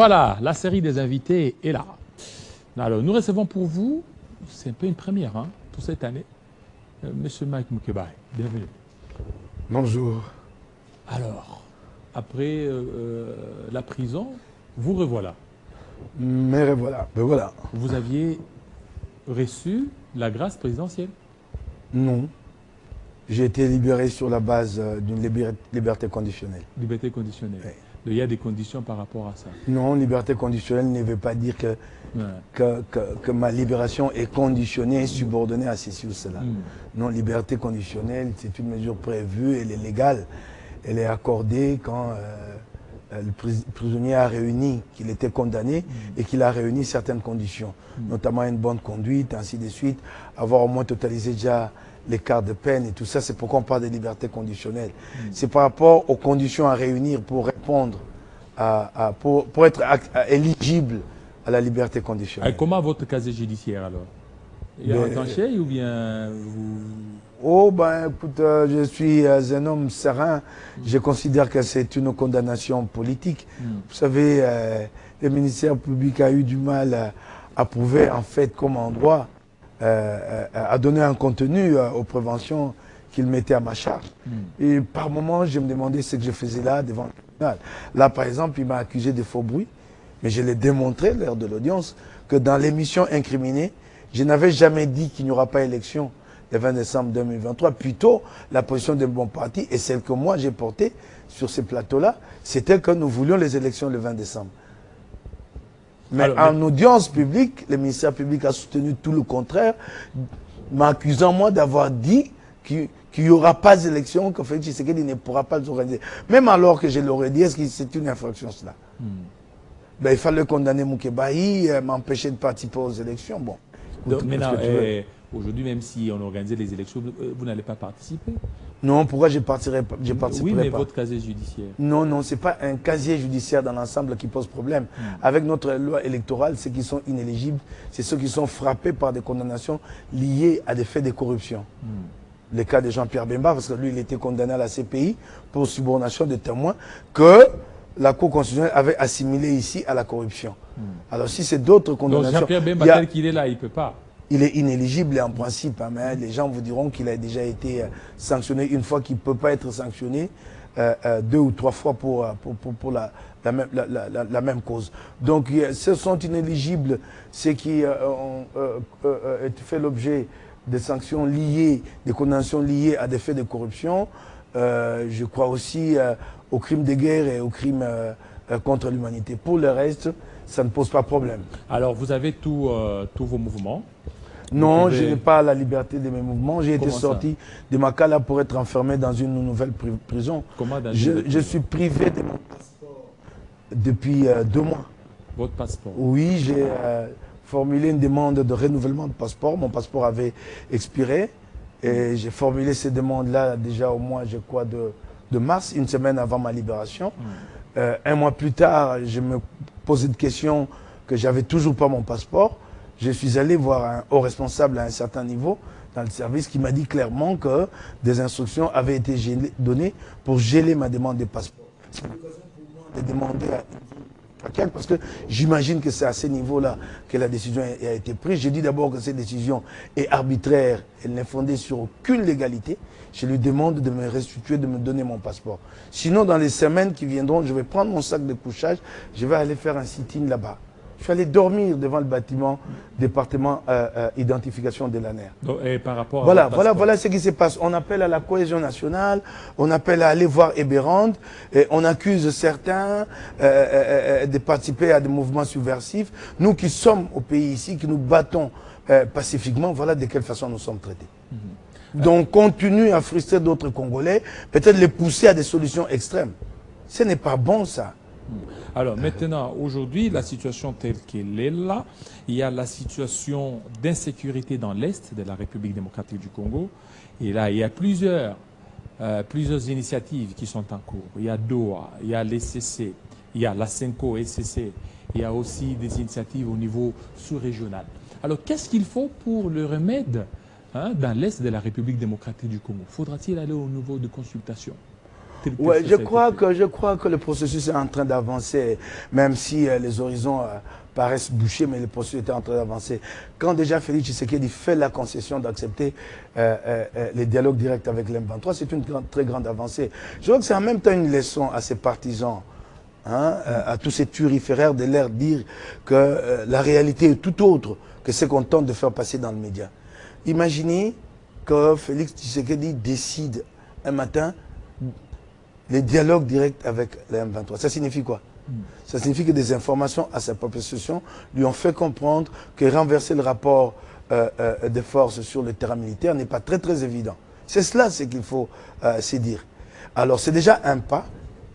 Voilà, la série des invités est là. Alors, nous recevons pour vous, c'est un peu une première hein, pour cette année, Monsieur Mike Mukebai. Bienvenue. Bonjour. Alors, après la prison, vous revoilà. Me revoilà. Ben voilà. Vous aviez reçu la grâce présidentielle? Non. J'ai été libéré sur la base d'une liberté conditionnelle. Liberté conditionnelle. Oui. Il y a des conditions par rapport à ça. Non, liberté conditionnelle ne veut pas dire que ma libération est conditionnée, subordonnée à ceci ou cela. Non, liberté conditionnelle, c'est une mesure prévue, elle est légale. Elle est accordée quand le prisonnier a réuni, qu'il était condamné et qu'il a réuni certaines conditions, notamment une bonne conduite, ainsi de suite, avoir au moins totalisé déjà l'écart de peine et tout ça. C'est pourquoi on parle de liberté conditionnelle. C'est par rapport aux conditions à réunir pour répondre, pour être éligible à la liberté conditionnelle. Et comment votre casier judiciaire alors? Il y a un plancher ou bien vous... Oh ben écoute, je suis un homme serein. Je considère que c'est une condamnation politique. Vous savez, le ministère public a eu du mal à prouver en fait comme en droit, à donner un contenu aux préventions qu'il mettait à ma charge. Et par moments, je me demandais ce que je faisais là devant le tribunal. Là par exemple, il m'a accusé de faux bruit, mais je l'ai démontré lors de l'audience que dans l'émission incriminée, je n'avais jamais dit qu'il n'y aura pas élection le 20 décembre 2023. Plutôt, la position de mon parti et celle que moi j'ai portée sur ces plateaux-là, c'était que nous voulions les élections le 20 décembre. Mais en audience publique, le ministère public a soutenu tout le contraire, m'accusant moi d'avoir dit qu'il n'y aura pas d'élection, que Félix Tshisekedi ne pourra pas les organiser. Même alors que je l'aurais dit, est-ce que c'est une infraction cela? Ben, il fallait condamner Mukebai, m'empêcher de participer aux élections. Bon. Donc, maintenant, aujourd'hui, même si on organisait les élections, vous n'allez pas participer? Non, pourquoi je participerai pas? Oui, mais votre casier judiciaire. Non, non, ce n'est pas un casier judiciaire dans l'ensemble qui pose problème. Avec notre loi électorale, ceux qui sont inéligibles, c'est ceux qui sont frappés par des condamnations liées à des faits de corruption. Le cas de Jean-Pierre Bemba, parce que lui, il était condamné à la CPI pour subornation de témoins, que la Cour constitutionnelle avait assimilé ici à la corruption. Alors si c'est d'autres condamnations... Donc Jean-Pierre Bemba, tel qu'il est là, il ne peut pas. Il est inéligible en principe, hein, mais les gens vous diront qu'il a déjà été sanctionné une fois, qu'il ne peut pas être sanctionné 2 ou 3 fois pour la même cause. Donc ce sont inéligibles ceux qui ont fait l'objet de sanctions liées, des condamnations liées à des faits de corruption. Je crois aussi aux crimes de guerre et aux crimes contre l'humanité. Pour le reste, ça ne pose pas problème. Alors vous avez tous vos mouvements? Non, je n'ai pas la liberté de mes mouvements. J'ai été sorti de Makala pour être enfermé dans une nouvelle prison. Comment je suis privé de mon passeport depuis 2 mois. Votre passeport? Oui, j'ai formulé une demande de renouvellement de passeport. Mon passeport avait expiré et j'ai formulé ces demandes-là déjà au mois, je crois, de mars, une semaine avant ma libération. 1 mois plus tard, je me posais de questions que j'avais toujours pas mon passeport. Je suis allé voir un haut responsable à un certain niveau dans le service qui m'a dit clairement que des instructions avaient été données pour geler ma demande de passeport. C'est l'occasion pour moi de demander à quelqu'un, parce que j'imagine que c'est à ce niveau-là que la décision a été prise. Je dis d'abord que cette décision est arbitraire, elle n'est fondée sur aucune légalité. Je lui demande de me restituer, de me donner mon passeport. Sinon, dans les semaines qui viendront, je vais prendre mon sac de couchage, je vais aller faire un sit-in là-bas. Je suis allé dormir devant le bâtiment département identification de l'ANER. Et par rapport à voilà ce qui se passe. On appelle à la cohésion nationale, on appelle à aller voir Eberand, et on accuse certains de participer à des mouvements subversifs. Nous qui sommes au pays ici, qui nous battons pacifiquement, voilà de quelle façon nous sommes traités. Donc continue à frustrer d'autres Congolais, peut-être les pousser à des solutions extrêmes. Ce n'est pas bon ça. Alors maintenant, aujourd'hui, la situation telle qu'elle est là, il y a la situation d'insécurité dans l'Est de la République démocratique du Congo. Et là, il y a plusieurs initiatives qui sont en cours. Il y a DOA, il y a l'ECC, il y a la CENCO, ECC, il y a aussi des initiatives au niveau sous-régional. Alors qu'est-ce qu'il faut pour le remède dans l'Est de la République démocratique du Congo? Faudra-t-il aller au niveau de consultation? Ouais, je crois que le processus est en train d'avancer, même si les horizons paraissent bouchés, mais le processus est en train d'avancer. Quand déjà Félix Tshisekedi fait la concession d'accepter les dialogues directs avec l'M23, c'est une très grande avancée. Je crois que c'est en même temps une leçon à ses partisans, hein, à tous ces turiféraires de leur dire que la réalité est tout autre que ce qu'on tente de faire passer dans le média. Imaginez que Félix Tshisekedi décide un matin les dialogues directs avec les M23. Ça signifie quoi? Ça signifie que des informations à sa propre possession lui ont fait comprendre que renverser le rapport de force sur le terrain militaire n'est pas très évident. C'est cela ce qu'il faut se dire. Alors c'est déjà un pas,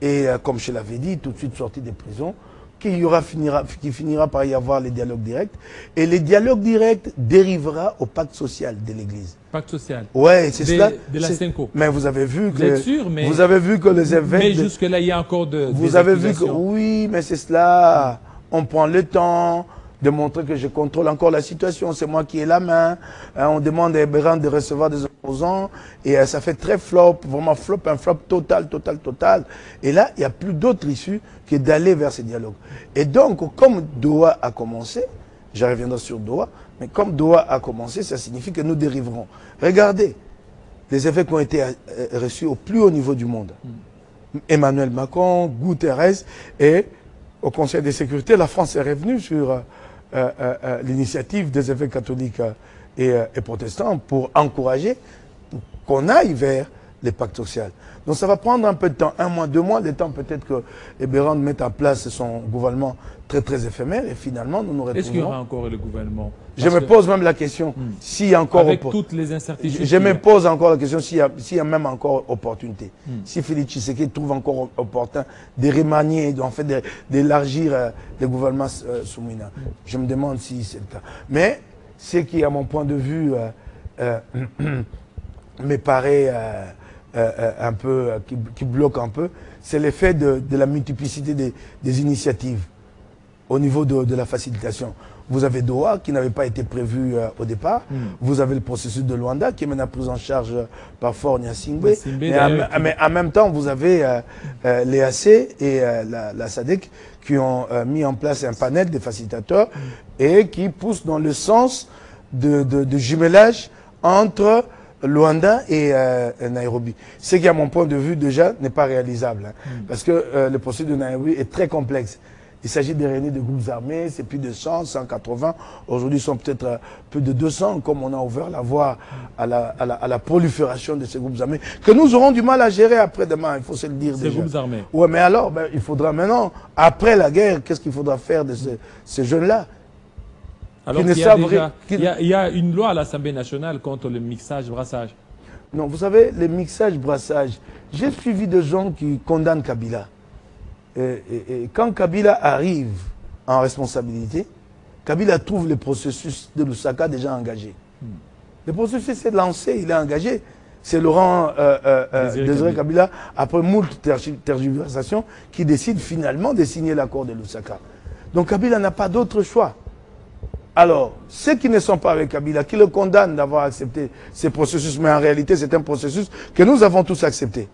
et comme je l'avais dit, tout de suite sorti des prisons, qu'il finira par y avoir les dialogues directs. Et les dialogues directs dérivera au pacte social de l'Église. Pacte social. Ouais, c'est cela. De la Senko. Mais vous avez vu que. Vous êtes sûr, mais. Vous avez vu que les évêques. Mais jusque-là, il y a encore de. Vous avez vu que. Oui, mais c'est cela. On prend le temps de montrer que je contrôle encore la situation. C'est moi qui ai la main. On demande à Ebéran de recevoir des opposants. Et ça fait très flop, vraiment flop, un flop total. Et là, il n'y a plus d'autre issue que d'aller vers ces dialogues. Et donc, comme Doha a commencé, je reviendrai sur Doha, mais comme Doha a commencé, ça signifie que nous dériverons. Regardez les effets qui ont été reçus au plus haut niveau du monde. Emmanuel Macron, Guterres, et au Conseil de sécurité, la France est revenue sur l'initiative des évêques catholiques et protestants pour encourager qu'on aille vers les pactes sociaux. Donc ça va prendre un peu de temps, 1 mois, 2 mois, le temps peut-être que Ebéran mette en place son gouvernement très éphémère, et finalement nous nous retrouvons. Est-ce qu'il y aura encore le gouvernement? Je me pose même la question, s'il y a encore... Avec toutes les incertitudes. Je me pose encore la question s'il y a même encore opportunité. Si Félix Tshisekedi trouve encore opportun de remanier, en fait d'élargir le gouvernement Soumina. Je me demande si c'est le cas. Mais ce qui, à mon point de vue, me paraît un peu, qui bloque un peu, c'est l'effet de la multiplicité des initiatives au niveau de la facilitation. Vous avez Doha qui n'avait pas été prévu au départ. Vous avez le processus de Luanda qui est maintenant pris en charge par Faure Gnassingbé. Mais en même temps, vous avez l'EAC et la SADC qui ont mis en place un panel de facilitateurs et qui poussent dans le sens de jumelage entre Luanda et Nairobi. Ce qui, à mon point de vue, déjà, n'est pas réalisable. Parce que le processus de Nairobi est très complexe. Il s'agit de réunir des groupes armés, c'est plus de 100, 180. Aujourd'hui, ils sont peut-être plus de 200, comme on a ouvert la voie à la prolifération de ces groupes armés, que nous aurons du mal à gérer après-demain, il faut se le dire déjà. Ces groupes armés. Oui, mais alors, il faudra maintenant, après la guerre, qu'est-ce qu'il faudra faire de ces jeunes-là? Alors il y a une loi à l'Assemblée nationale contre le mixage-brassage. Non, vous savez, le mixage-brassage, j'ai suivi des gens qui condamnent Kabila. Et quand Kabila arrive en responsabilité, Kabila trouve le processus de Lusaka déjà engagé. Le processus est lancé, il est engagé. C'est Laurent Désiré Kabila, après moult tergiversations, qui décide finalement de signer l'accord de Lusaka. Donc Kabila n'a pas d'autre choix. Alors, ceux qui ne sont pas avec Kabila, qui le condamnent d'avoir accepté ce processus, mais en réalité c'est un processus que nous avons tous accepté.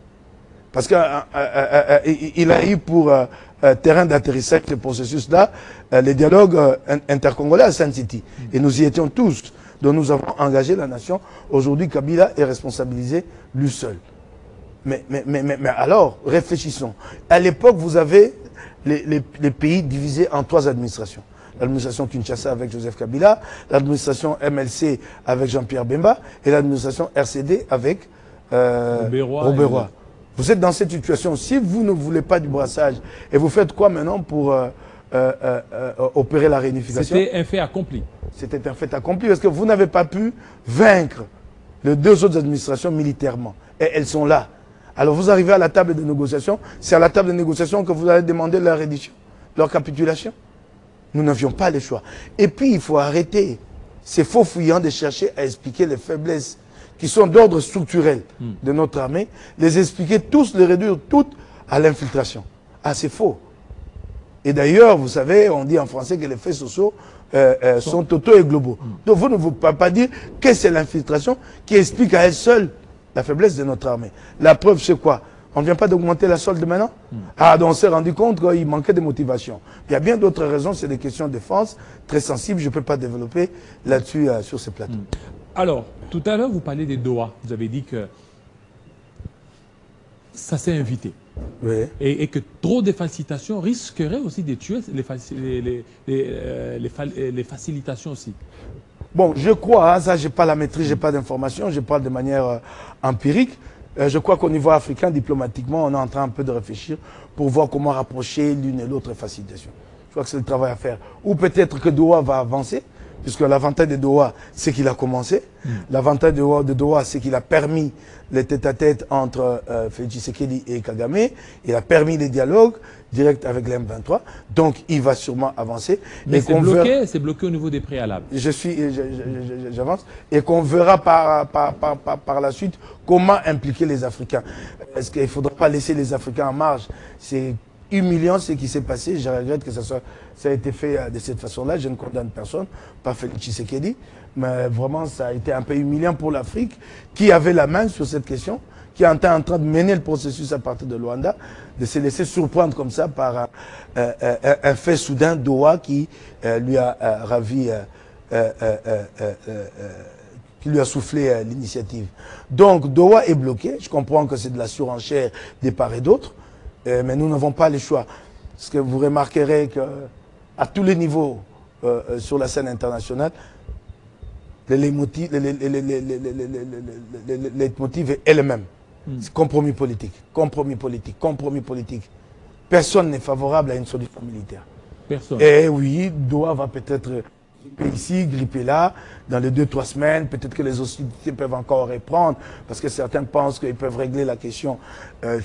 Parce qu'il a eu pour terrain d'atterrissage ce processus-là, les dialogues intercongolais à Saint-City. Et nous y étions tous. Donc nous avons engagé la nation. Aujourd'hui, Kabila est responsabilisé lui seul. Mais alors, réfléchissons. À l'époque, vous avez les pays divisés en 3 administrations. L'administration Kinshasa avec Joseph Kabila, l'administration MLC avec Jean-Pierre Bemba et l'administration RCD avec Robert. Vous êtes dans cette situation. Si vous ne voulez pas du brassage, et vous faites quoi maintenant pour opérer la réunification? C'était un fait accompli. C'était un fait accompli parce que vous n'avez pas pu vaincre les 2 autres administrations militairement. Et elles sont là. Alors vous arrivez à la table de négociation. C'est à la table de négociation que vous allez demander leur reddition, leur capitulation. Nous n'avions pas le choix. Et puis il faut arrêter ces faux fuyants de chercher à expliquer les faiblesses qui sont d'ordre structurel de notre armée, les expliquer tous, les réduire toutes à l'infiltration. Ah, c'est faux. Et d'ailleurs, vous savez, on dit en français que les faits sociaux sont totaux et globaux. Donc vous ne pouvez pas dire que c'est l'infiltration qui explique à elle seule la faiblesse de notre armée. La preuve, c'est quoi? On ne vient pas d'augmenter la solde maintenant? Ah, donc on s'est rendu compte qu'il manquait de motivation. Il y a bien d'autres raisons, c'est des questions de défense très sensibles, je ne peux pas développer là-dessus sur ce plateau. Alors, tout à l'heure, vous parlez des Doha. Vous avez dit que ça s'est invité. Oui. Et que trop de facilitations risqueraient aussi de tuer les facilitations aussi. Bon, je crois, hein, ça, je n'ai pas la maîtrise, je n'ai pas d'informations, je parle de manière empirique. Je crois qu'au niveau africain, diplomatiquement, on est en train un peu de réfléchir pour voir comment rapprocher l'une et l'autre facilitation. Je crois que c'est le travail à faire. Ou peut-être que Doha va avancer, puisque l'avantage de Doha, c'est qu'il a commencé. L'avantage de Doha, c'est qu'il a permis les tête-à-tête entre Félix Tshisekedi et Kagame. Il a permis les dialogues directs avec les M23. Donc, il va sûrement avancer. Mais c'est bloqué au niveau des préalables. J'avance. Et qu'on verra par la suite comment impliquer les Africains. Est-ce qu'il ne faudra pas laisser les Africains en marge? C'est humiliant ce qui s'est passé. Je regrette que ça a été fait de cette façon-là. Je ne condamne personne, pas Félix Tshisekedi. Mais vraiment, ça a été un peu humiliant pour l'Afrique qui avait la main sur cette question, qui est en train de mener le processus à partir de Luanda, de se laisser surprendre comme ça par un fait soudain, Doha, qui lui a ravi, qui lui a soufflé l'initiative. Donc, Doha est bloqué. Je comprends que c'est de la surenchère des part et d'autre, mais nous n'avons pas le choix. Parce que vous remarquerez qu'à tous les niveaux sur la scène internationale, le leitmotiv est le même. C'est compromis politique, compromis politique, compromis politique. Personne n'est favorable à une solution militaire. Personne. Et oui, Doha va peut-être gripper ici, gripper là, dans les 2-3 semaines. Peut-être que les hostilités peuvent encore reprendre, parce que certains pensent qu'ils peuvent régler la question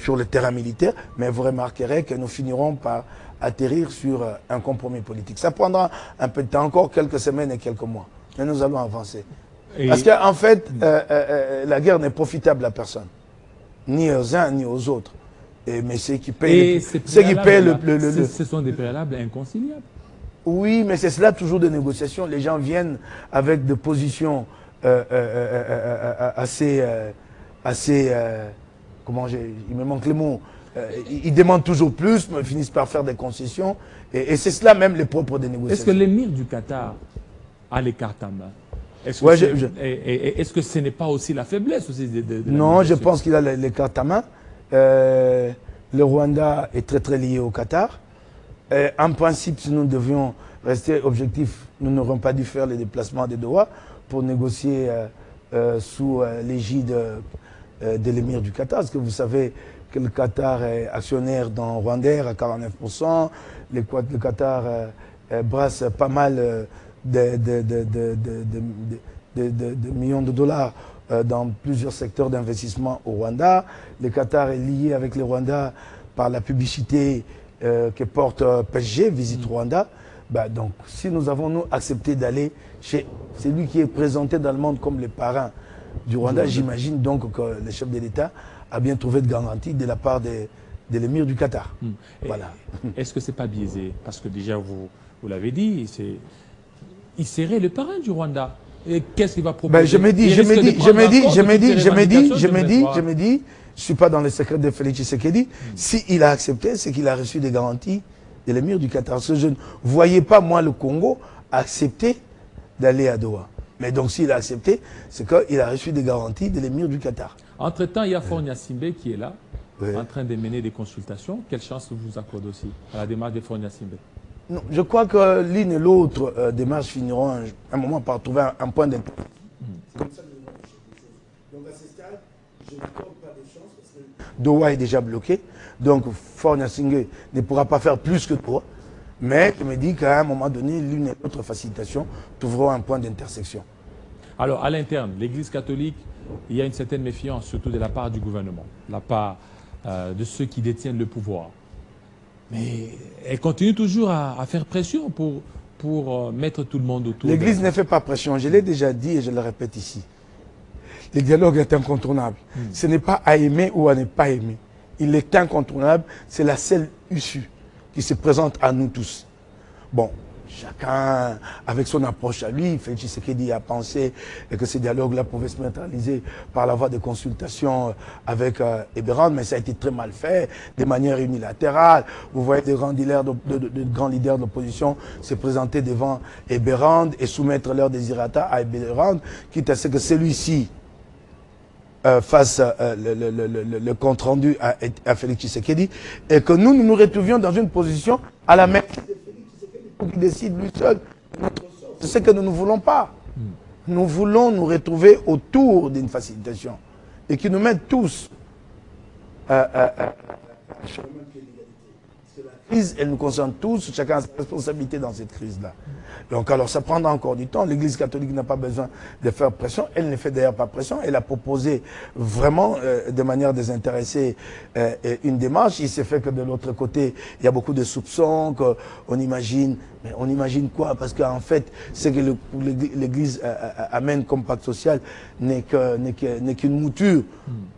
sur le terrain militaire. Mais vous remarquerez que nous finirons par atterrir sur un compromis politique. Ça prendra un peu de temps, encore quelques semaines et quelques mois. Mais nous allons avancer. Parce qu'en fait, la guerre n'est profitable à personne. Ni aux uns, ni aux autres. Mais ceux qui payent... Ce sont des préalables inconciliables. Oui, mais c'est cela toujours de négociations. Les gens viennent avec des positions assez... il me manque les mots. Ils demandent toujours plus, mais finissent par faire des concessions. Et c'est cela même les propres des négociations. Est-ce que l'émir du Qatar a les cartes en main? Est-ce que ce n'est pas aussi la faiblesse aussi Non, je pense qu'il a les cartes en main. Le Rwanda est très très lié au Qatar. En principe, si nous devions rester objectifs, nous n'aurions pas dû faire les déplacements de Doha pour négocier sous l'égide de l'émir du Qatar. Parce que vous savez que le Qatar est actionnaire dans Rwandair à 49%. Le Qatar brasse pas mal de millions de dollars dans plusieurs secteurs d'investissement au Rwanda. Le Qatar est lié avec le Rwanda par la publicité que porte PSG, Visite Rwanda. Donc, si nous avons accepté d'aller chez celui qui est présenté dans le monde comme le parrain du Rwanda, j'imagine donc que le chef de l'État a bien trouvé de garanties de la part de l'émir du Qatar. Voilà. Est-ce que ce n'est pas biaisé? Parce que déjà, vous l'avez dit, il serait le parrain du Rwanda. Et qu'est-ce qu'il va proposer? Je me dis, je ne suis pas dans les secrets de Félix Tshisekedi. S'il a accepté, c'est qu'il a reçu des garanties de l'émir du Qatar. Parce que je ne voyais pas, moi, le Congo accepter d'aller à Doha. Mais donc, s'il a accepté, c'est qu'il a reçu des garanties de l'émir du Qatar. Entre-temps, il y a Faure Gnassingbé qui est là, en train de mener des consultations. Quelle chance vous accorde aussi à la démarche de Faure Gnassingbé? Non, je crois que l'une et l'autre démarche finiront un moment par trouver un point d'intérêt. Donc à ce stade, je ne compte pas de chance parce que Doha est déjà bloqué. Donc Faure Gnassingbé ne pourra pas faire plus que Doha. Mais je me dis qu'à un moment donné, l'une et l'autre facilitation trouveront un point d'intersection. Alors à l'interne, l'Église catholique, il y a une certaine méfiance, surtout de la part du gouvernement, de la part de ceux qui détiennent le pouvoir. Mais elle continue toujours à faire pression pour mettre tout le monde autour. L'Église ne fait pas pression. Je l'ai déjà dit et je le répète ici. Le dialogue est incontournable. Ce n'est pas à aimer ou à ne pas aimer. Il est incontournable. C'est la seule issue qui se présente à nous tous. Bon, Chacun, avec son approche à lui, Félix Tshisekedi a pensé que ces dialogues-là pouvaient se matérialiser par la voie des consultations avec Eberhard, mais ça a été très mal fait, de manière unilatérale. Vous voyez des grands leaders de l'opposition se présenter devant Eberhard et soumettre leurs désirata à Eberhard, quitte à ce que celui-ci fasse le compte-rendu à Félix Tshisekedi, et que nous nous retrouvions dans une position à la même pour qu'il décide lui seul. C'est ce que nous ne voulons pas. Nous voulons nous retrouver autour d'une facilitation et qui nous mette tous sur le même pied d'égalité. Parce que la crise, elle nous concerne tous, chacun a sa responsabilité dans cette crise-là. Donc alors ça prendra encore du temps. L'Église catholique n'a pas besoin de faire pression. Elle ne fait d'ailleurs pas pression. Elle a proposé vraiment de manière désintéressée une démarche. Il s'est fait que de l'autre côté, il y a beaucoup de soupçons, qu'on imagine. Mais on imagine quoi? Parce qu'en fait, ce que l'Église amène comme pacte social n'est qu'une mouture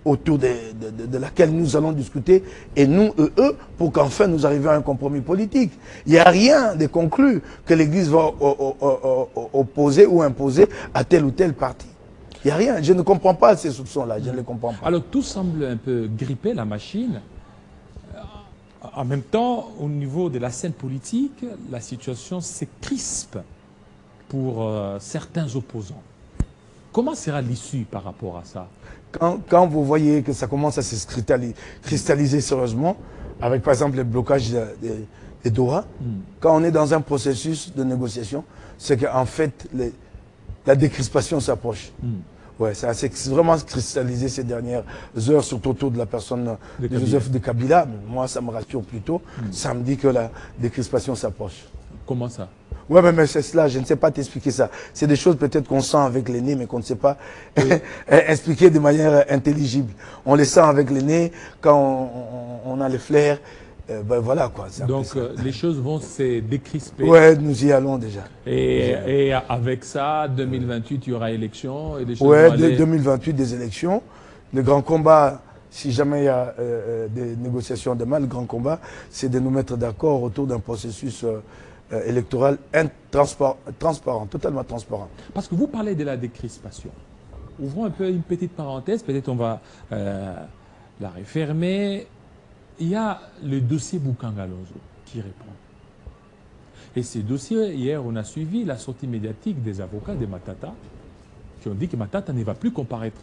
autour de laquelle nous allons discuter, et nous, eux, pour qu'enfin nous arrivions à un compromis politique. Il n'y a rien de conclu que l'Église va opposer ou imposer à tel ou tel parti. Il n'y a rien. Je ne comprends pas ces soupçons-là. Je ne les comprends pas. Alors tout semble un peu gripper la machine. En même temps, au niveau de la scène politique, la situation se crispe pour certains opposants. Comment sera l'issue par rapport à ça? Quand vous voyez que ça commence à se cristalliser sérieusement, avec par exemple le blocage des Doha, quand on est dans un processus de négociation, c'est qu'en fait, la décrispation s'approche. Ouais, ça s'est vraiment cristallisé ces dernières heures, surtout autour de la personne de Joseph de Kabila. Moi, ça me rassure plutôt. Ça me dit que la décrispation s'approche. Comment ça? Ouais, mais c'est cela, je ne sais pas t'expliquer ça. C'est des choses peut-être qu'on sent avec les nez, mais qu'on ne sait pas expliquer de manière intelligible. On les sent avec les nez, quand on a les flairs. Ben voilà quoi. Donc les choses vont se décrisper. Ouais, nous y allons déjà. Et avec ça, 2028, il y aura élection et des choses. Ouais, 2028, des élections. Le grand combat, si jamais il y a des négociations demain, le grand combat, c'est de nous mettre d'accord autour d'un processus électoral transparent, totalement transparent. Parce que vous parlez de la décrispation. Ouvrons un peu une petite parenthèse, peut-être on va la refermer. Il y a le dossier Boukangalonzo qui répond. Et ce dossier, hier, on a suivi la sortie médiatique des avocats de Matata qui ont dit que Matata ne va plus comparaître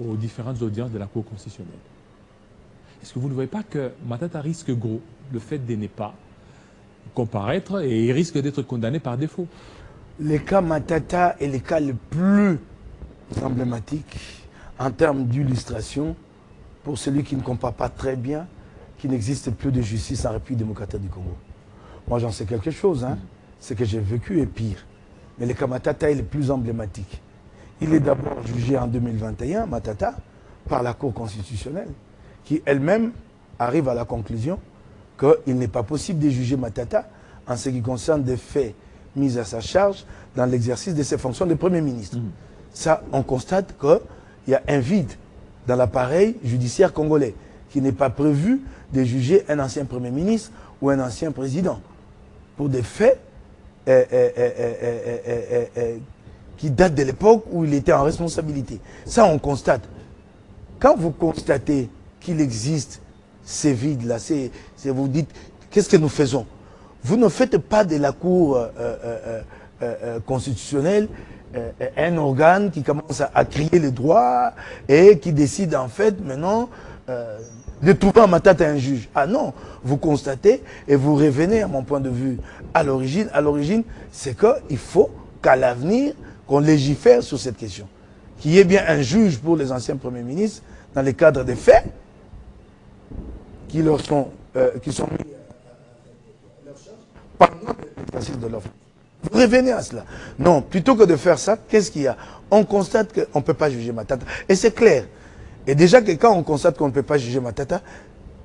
aux différentes audiences de la Cour constitutionnelle. Est-ce que vous ne voyez pas que Matata risque gros le fait de ne pas comparaître et il risque d'être condamné par défaut? Le cas Matata est le cas le plus emblématique en termes d'illustration pour celui qui ne comprend pas très bien qu'il n'existe plus de justice en République démocratique du Congo. Moi, j'en sais quelque chose, hein. Ce que j'ai vécu est pire. Mais le cas Matata est le plus emblématique. Il est d'abord jugé en 2021, Matata, par la Cour constitutionnelle, qui elle-même arrive à la conclusion qu'il n'est pas possible de juger Matata en ce qui concerne des faits mis à sa charge dans l'exercice de ses fonctions de Premier ministre. Ça, on constate qu'il y a un vide dans l'appareil judiciaire congolais, qui n'est pas prévu de juger un ancien Premier ministre ou un ancien président pour des faits qui datent de l'époque où il était en responsabilité. Ça, on constate. Quand vous constatez qu'il existe ces vides-là, vous dites, qu'est-ce que nous faisons? Vous ne faites pas de la Cour constitutionnelle un organe qui commence à crier les droits et qui décide en fait maintenant de trouver en Matata un juge. Ah non, vous constatez et vous revenez à mon point de vue à l'origine. À l'origine, c'est qu'il faut qu'à l'avenir, qu'on légifère sur cette question. Qu'il y ait bien un juge pour les anciens premiers ministres dans le cadre des faits qui sont mis à leur charge pendant l'exercice de leur fonction. Vous revenez à cela. Non, plutôt que de faire ça, qu'est-ce qu'il y a? On constate qu'on ne peut pas juger Matata. Et c'est clair. Et déjà que quand on constate qu'on ne peut pas juger Matata,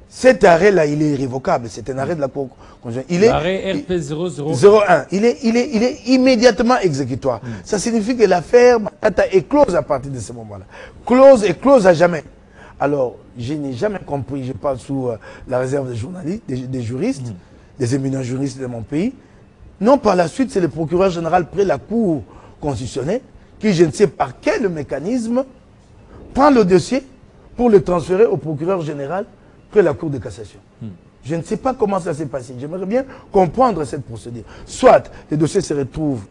cet arrêt-là, il est irrévocable. C'est un arrêt de la Cour constitutionnelle. L'arrêt RP001. Il est immédiatement exécutoire. Ça signifie que l'affaire Matata est close à partir de ce moment-là. Close et close à jamais. Alors, je n'ai jamais compris, je parle sous la réserve des journalistes, des juristes, des éminents juristes de mon pays, Non, par la suite, c'est le procureur général près la Cour constitutionnelle qui, je ne sais par quel mécanisme, prend le dossier pour le transférer au procureur général près la Cour de cassation. Je ne sais pas comment ça s'est passé. J'aimerais bien comprendre cette procédure. Soit le dossier se retrouve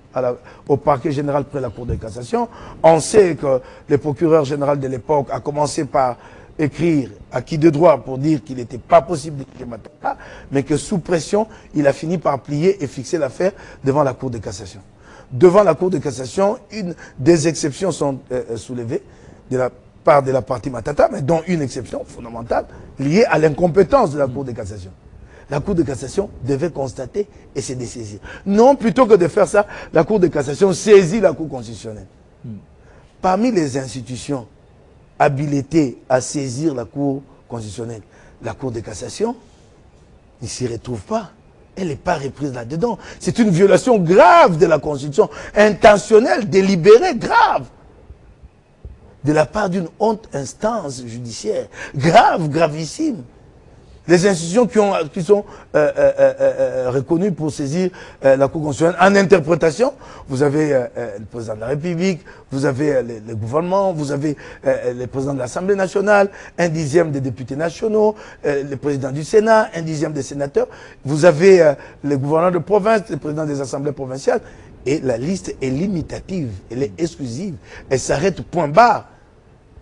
au parquet général près la Cour de cassation. On sait que le procureur général de l'époque a commencé par écrire à qui de droit pour dire qu'il n'était pas possible de quitter Matata, mais que sous pression, il a fini par plier et fixer l'affaire devant la Cour de cassation. Devant la Cour de cassation, des exceptions sont soulevées de la part de la partie Matata, mais dont une exception fondamentale liée à l'incompétence de la Cour de cassation. La Cour de cassation devait constater et se dessaisir. Non, plutôt que de faire ça, la Cour de cassation saisit la Cour constitutionnelle. Parmi les institutions habilitées à saisir la Cour constitutionnelle, la Cour de cassation ne s'y retrouve pas. Elle n'est pas reprise là-dedans. C'est une violation grave de la Constitution, intentionnelle, délibérée, grave, de la part d'une haute instance judiciaire, grave, gravissime. Les institutions qui sont reconnues pour saisir la Cour constitutionnelle en interprétation, vous avez le président de la République, vous avez le gouvernement, vous avez le président de l'Assemblée nationale, 1/10 des députés nationaux, le président du Sénat, 1/10 des sénateurs, vous avez le gouverneur de province, le président des assemblées provinciales, et la liste est limitative, elle est exclusive, elle s'arrête point barre.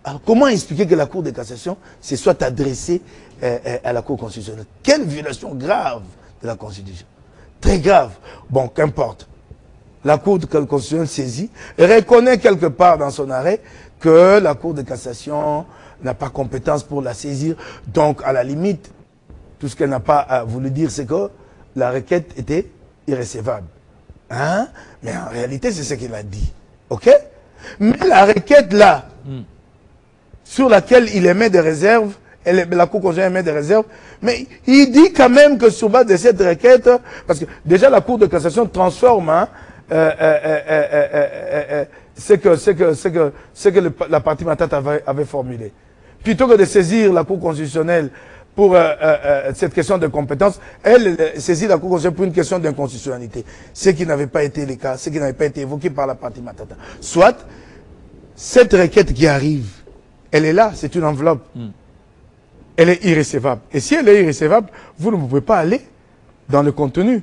Alors comment expliquer que la Cour de cassation se soit adressée à la Cour constitutionnelle? Quelle violation grave de la Constitution. Très grave. Bon, qu'importe. La Cour constitutionnelle saisit et reconnaît quelque part dans son arrêt que la Cour de cassation n'a pas compétence pour la saisir. Donc, à la limite, tout ce qu'elle n'a pas voulu dire, c'est que la requête était irrécevable. Hein? Mais en réalité, c'est ce qu'il a dit. OK? Mais la requête là, sur laquelle il émet des réserves, la Cour constitutionnelle émet des réserves, mais il dit quand même que sur base de cette requête, parce que déjà la Cour de cassation transforme ce que la partie Matata avait formulé. Plutôt que de saisir la Cour constitutionnelle pour cette question de compétence, elle saisit la Cour constitutionnelle pour une question d'inconstitutionnalité. Ce qui n'avait pas été le cas, ce qui n'avait pas été évoqué par la partie Matata. Soit, cette requête qui arrive, elle est là, c'est une enveloppe. Elle est irrécevable. Et si elle est irrécevable, vous ne pouvez pas aller dans le contenu.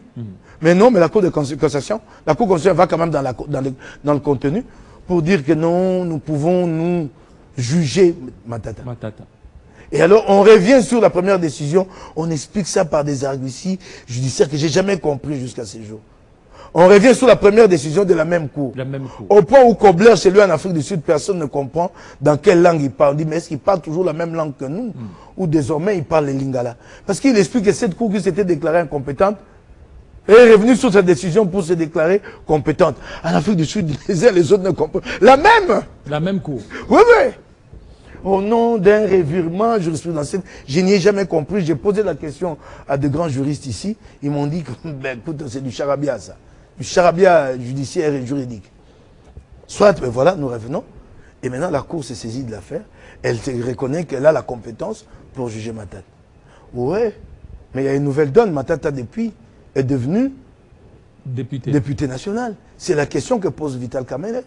Mais non, mais la Cour de cassation, la Cour constitutionnelle va quand même dans le contenu pour dire que non, nous pouvons nous juger Matata. Et alors, on revient sur la première décision, on explique ça par des arguties judiciaires que j'ai jamais compris jusqu'à ce jour. On revient sur la première décision de la même cour. Au point où Kobler, chez lui en Afrique du Sud, personne ne comprend dans quelle langue il parle. On dit, mais est-ce qu'il parle toujours la même langue que nous? Ou désormais, il parle le lingala? Parce qu'il explique que cette cour qui s'était déclarée incompétente est revenue sur cette décision pour se déclarer compétente. En Afrique du Sud, les uns les autres ne comprennent. La même cour. Oui, oui. Au nom d'un revirement jurisprudentiel, je n'y ai jamais compris. J'ai posé la question à de grands juristes ici. Ils m'ont dit que, ben, écoute, c'est du charabia, ça. Du charabia judiciaire et juridique. Soit, ben voilà, nous revenons. Et maintenant, la Cour s'est saisie de l'affaire. Elle reconnaît qu'elle a la compétence pour juger Matata. Ouais, mais il y a une nouvelle donne. Matata, depuis, est devenu député national. C'est la question que pose Vital Kamerhe.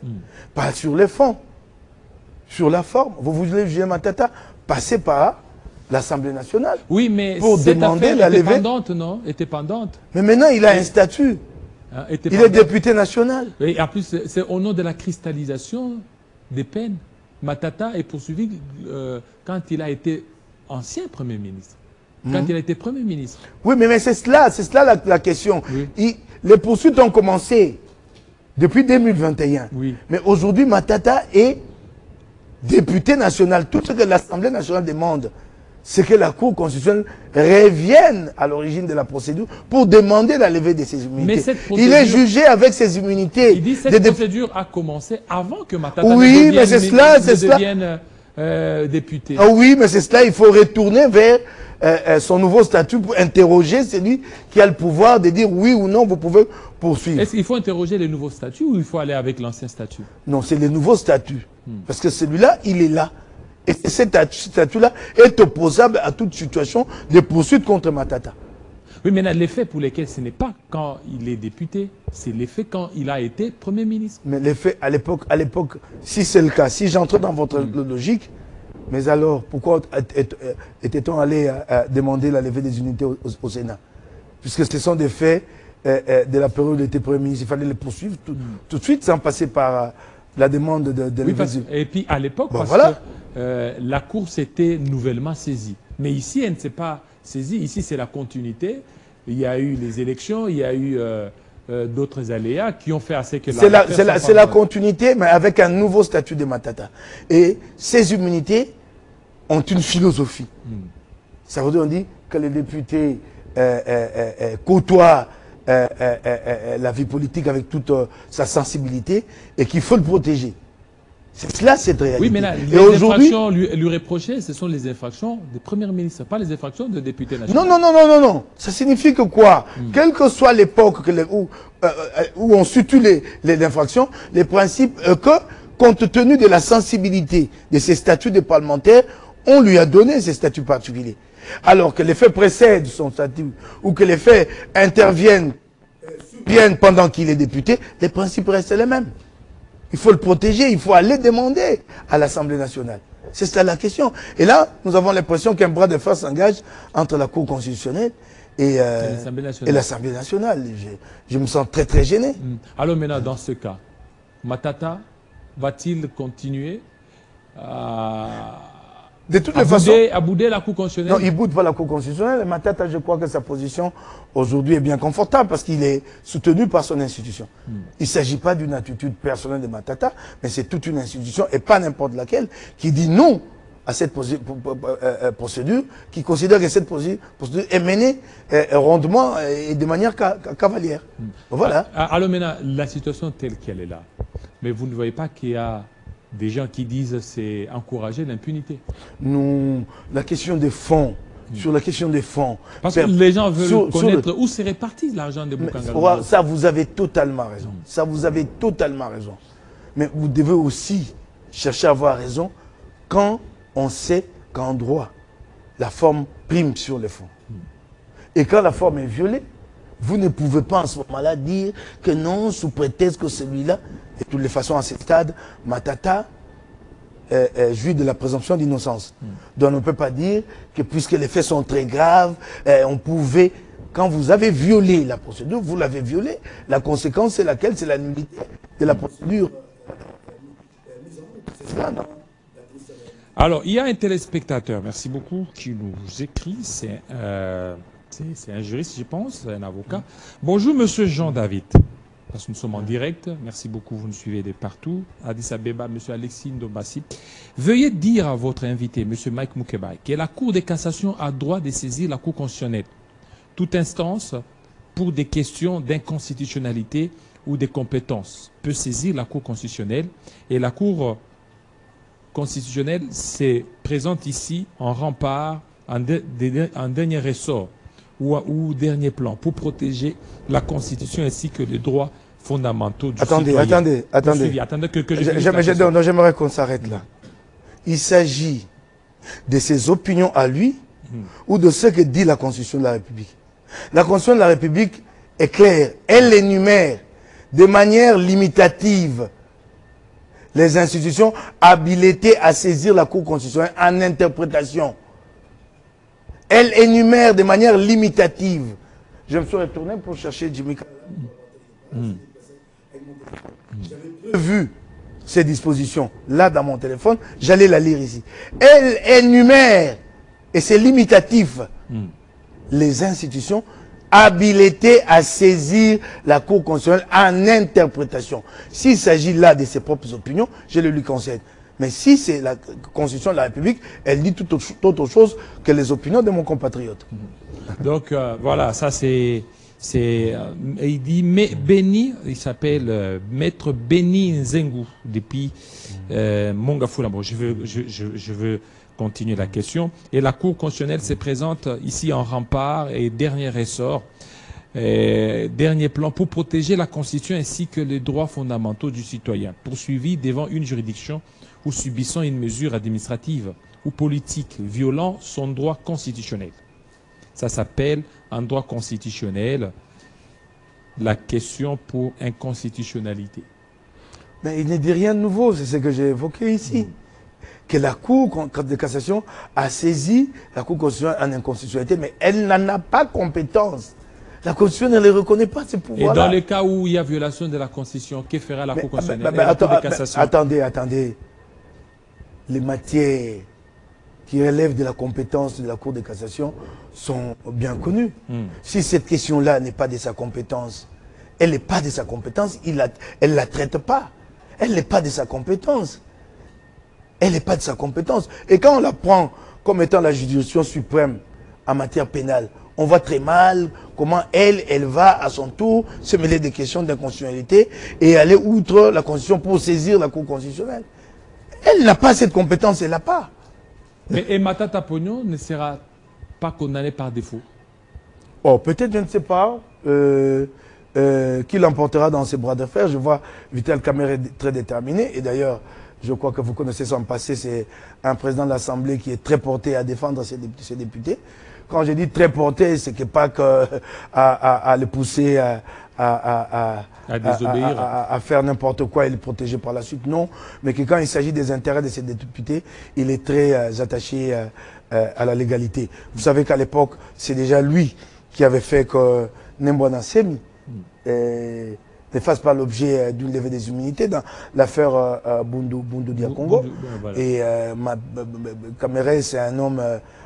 Pas sur les fonds. Sur la forme. Vous voulez juger Matata, passez par l'Assemblée nationale. Oui, mais pour demander la levée. Pendante, non? Était pendante. Mais maintenant, il a un statut. Il est député national. Et en plus, c'est au nom de la cristallisation des peines. Matata est poursuivi quand il a été ancien Premier ministre. Quand il a été Premier ministre. Oui, mais c'est cela la question. Oui. Les poursuites ont commencé depuis 2021. Oui. Mais aujourd'hui, Matata est député national. Tout ce que l'Assemblée nationale demande, c'est que la Cour constitutionnelle revienne à l'origine de la procédure pour demander la levée de ses immunités. Il est jugé avec ses immunités. Il dit que cette procédure a commencé avant que Matata devienne député. Ah oui, mais c'est cela, il faut retourner vers son nouveau statut pour interroger celui qui a le pouvoir de dire oui ou non, vous pouvez poursuivre. Est-ce qu'il faut interroger les nouveaux statuts ou il faut aller avec l'ancien statut? Non, c'est les nouveaux statuts. Parce que celui-là, il est là. Et cet statut-là est opposable à toute situation de poursuite contre Matata. Oui, mais les faits pour lesquels ce n'est pas quand il est député, c'est les faits quand il a été Premier ministre. Mais les faits, à l'époque, si c'est le cas, si j'entre dans votre logique, mais alors, pourquoi était-on allé demander la levée des unités au Sénat? Puisque ce sont des faits de la période où il était Premier ministre, il fallait les poursuivre tout de suite sans passer par la demande de oui, levée. Et puis à l'époque, Bon, parce voilà. que la Cour s'était nouvellement saisie. Mais ici, elle ne s'est pas saisie. Ici, c'est la continuité. Il y a eu les élections, il y a eu d'autres aléas qui ont fait assez que C'est la continuité, mais avec un nouveau statut de Matata. Et ces immunités ont une philosophie. Ça veut dire, on dit que les députés côtoient la vie politique avec toute sa sensibilité et qu'il faut le protéger. C'est cela, cette réalité. Oui, mais là, les infractions lui reprochées, ce sont les infractions des premiers ministres, pas les infractions de députés nationaux. Non. Ça signifie que quoi? Quelle que soit l'époque où on situe les infractions, les principes que, compte tenu de la sensibilité de ces statuts de parlementaires, on lui a donné ces statuts particuliers. Alors que les faits précèdent son statut ou que les faits interviennent pendant qu'il est député, les principes restent les mêmes. Il faut le protéger, il faut aller demander à l'Assemblée nationale. C'est ça la question. Et là, nous avons l'impression qu'un bras de fer s'engage entre la Cour constitutionnelle et l'Assemblée nationale. Je me sens très très gêné. Alors maintenant, dans ce cas, Matata va-t-il continuer de toutes les façons, à bouder la Cour constitutionnelle? Non, il ne boude pas la Cour constitutionnelle. Matata, je crois que sa position aujourd'hui est bien confortable parce qu'il est soutenu par son institution. Il ne s'agit pas d'une attitude personnelle de Matata, mais c'est toute une institution et pas n'importe laquelle qui dit non à cette procédure, qui considère que cette procédure est menée rondement et de manière cavalière. Voilà. Alors maintenant, la situation telle qu'elle est là, mais vous ne voyez pas qu'il y a des gens qui disent c'est encourager l'impunité? Non, la question des fonds, sur la question des fonds. Parce que les gens veulent connaître où s'est réparti l'argent de Boukangalombo. Ça, vous avez totalement raison. Ça, vous avez totalement raison. Mais vous devez aussi chercher à avoir raison quand on sait qu'en droit, la forme prime sur les fonds. Et quand la forme est violée, vous ne pouvez pas en ce moment-là dire que non, sous prétexte que celui-là, de toutes les façons à ce stade, Matata jouit de la présomption d'innocence. Donc on ne peut pas dire que puisque les faits sont très graves, on pouvait, quand vous avez violé la procédure, vous l'avez violée, la conséquence c'est laquelle? C'est la nullité de la procédure. C'est ça, non? Alors, il y a un téléspectateur, merci beaucoup, qui nous écrit, c'est un juriste, je pense, un avocat. Bonjour, monsieur Jean-David. Parce que nous sommes en direct. Merci beaucoup, vous nous suivez de partout. Addis Abeba, monsieur Alexis Ndombassi. Veuillez dire à votre invité, monsieur Mike Moukebaye, que la Cour de cassation a droit de saisir la Cour constitutionnelle, toute instance, pour des questions d'inconstitutionnalité ou de compétences, peut saisir la Cour constitutionnelle. Et la Cour constitutionnelle se présente ici en rempart, en dernier ressort ou dernier plan pour protéger la Constitution ainsi que les droits fondamentaux du citoyen. Attendez que j'aimerais qu'on s'arrête là. Il s'agit de ses opinions à lui ou de ce que dit la Constitution de la République. La Constitution de la République est claire. Elle énumère de manière limitative les institutions habilitées à saisir la Cour constitutionnelle en interprétation. Elle énumère de manière limitative. Je me suis retourné pour chercher Jimmy. J'avais prévu ces dispositions là dans mon téléphone. J'allais la lire ici. Elle énumère, et c'est limitatif, les institutions habilitées à saisir la Cour constitutionnelle en interprétation. S'il s'agit là de ses propres opinions, je le lui concède. Mais si c'est la Constitution de la République, elle dit tout autre chose que les opinions de mon compatriote. Donc voilà, ça c'est... il dit Béni, il s'appelle Maître Béni Nzengu depuis Mongafula. Bon, je veux continuer la question. Et la Cour constitutionnelle se présente ici en rempart et dernier ressort, dernier plan pour protéger la Constitution ainsi que les droits fondamentaux du citoyen, poursuivi devant une juridiction ou subissant une mesure administrative ou politique violant son droit constitutionnel. Ça s'appelle, en droit constitutionnel, la question pour inconstitutionnalité. Mais il ne dit rien de nouveau, c'est ce que j'ai évoqué ici. Que la Cour de cassation a saisi la Cour constitutionnelle en inconstitutionnalité, mais elle n'en a pas compétence. La Constitution ne les reconnaît pas, ces pouvoirs-là. Et dans le cas où il y a violation de la Constitution, que fera la Cour constitutionnelle la Cour de cassation? Attendez. Les matières qui relèvent de la compétence de la Cour de cassation sont bien connues. Si cette question-là n'est pas de sa compétence, elle n'est pas de sa compétence, elle ne la traite pas. Elle n'est pas de sa compétence. Elle n'est pas de sa compétence. Et quand on la prend comme étant la juridiction suprême en matière pénale, on voit très mal comment elle va à son tour se mêler des questions d'inconstitutionnalité et aller outre la Constitution pour saisir la Cour constitutionnelle. Elle n'a pas cette compétence, elle l'a pas. Mais Matata Pognon ne sera pas condamné par défaut? Oh, peut-être, je ne sais pas, qui l'emportera dans ses bras de fer. Je vois Vital Kamerhe très déterminé. Et d'ailleurs, je crois que vous connaissez son passé, c'est un président de l'Assemblée qui est très porté à défendre ses députés. Quand je dis très porté, c'est que pas que à le pousser à désobéir, à faire n'importe quoi et le protéger par la suite, non. Mais que quand il s'agit des intérêts de ses députés, il est très attaché à la légalité. Vous savez qu'à l'époque, c'est déjà lui qui avait fait que Nembwana Semi ne fasse pas l'objet d'une levée des immunités dans l'affaire Bundu Dia Congo. Voilà. Et Kamerhe, c'est un homme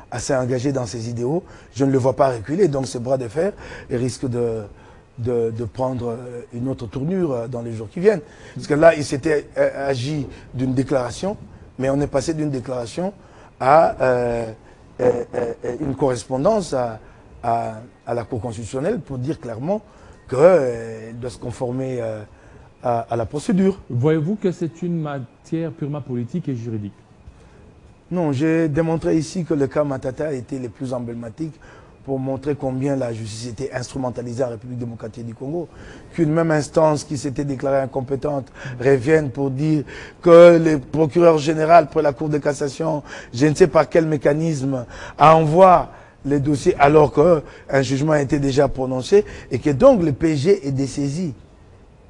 assez engagé dans ses idéaux. Je ne le vois pas reculer, donc ce bras de fer risque de prendre une autre tournure dans les jours qui viennent. Parce que là, il s'était agi d'une déclaration, mais on est passé d'une déclaration à une correspondance à la Cour constitutionnelle pour dire clairement qu'elle doit se conformer à la procédure. Voyez-vous que c'est une matière purement politique et juridique? Non, j'ai démontré ici que le cas Matata était le plus emblématique pour montrer combien la justice était instrumentalisée en République démocratique du Congo. Qu'une même instance qui s'était déclarée incompétente revienne pour dire que le procureur général pour la Cour de cassation, je ne sais par quel mécanisme, envoie les dossiers alors qu'un jugement a été déjà prononcé et que donc le PG est dessaisi.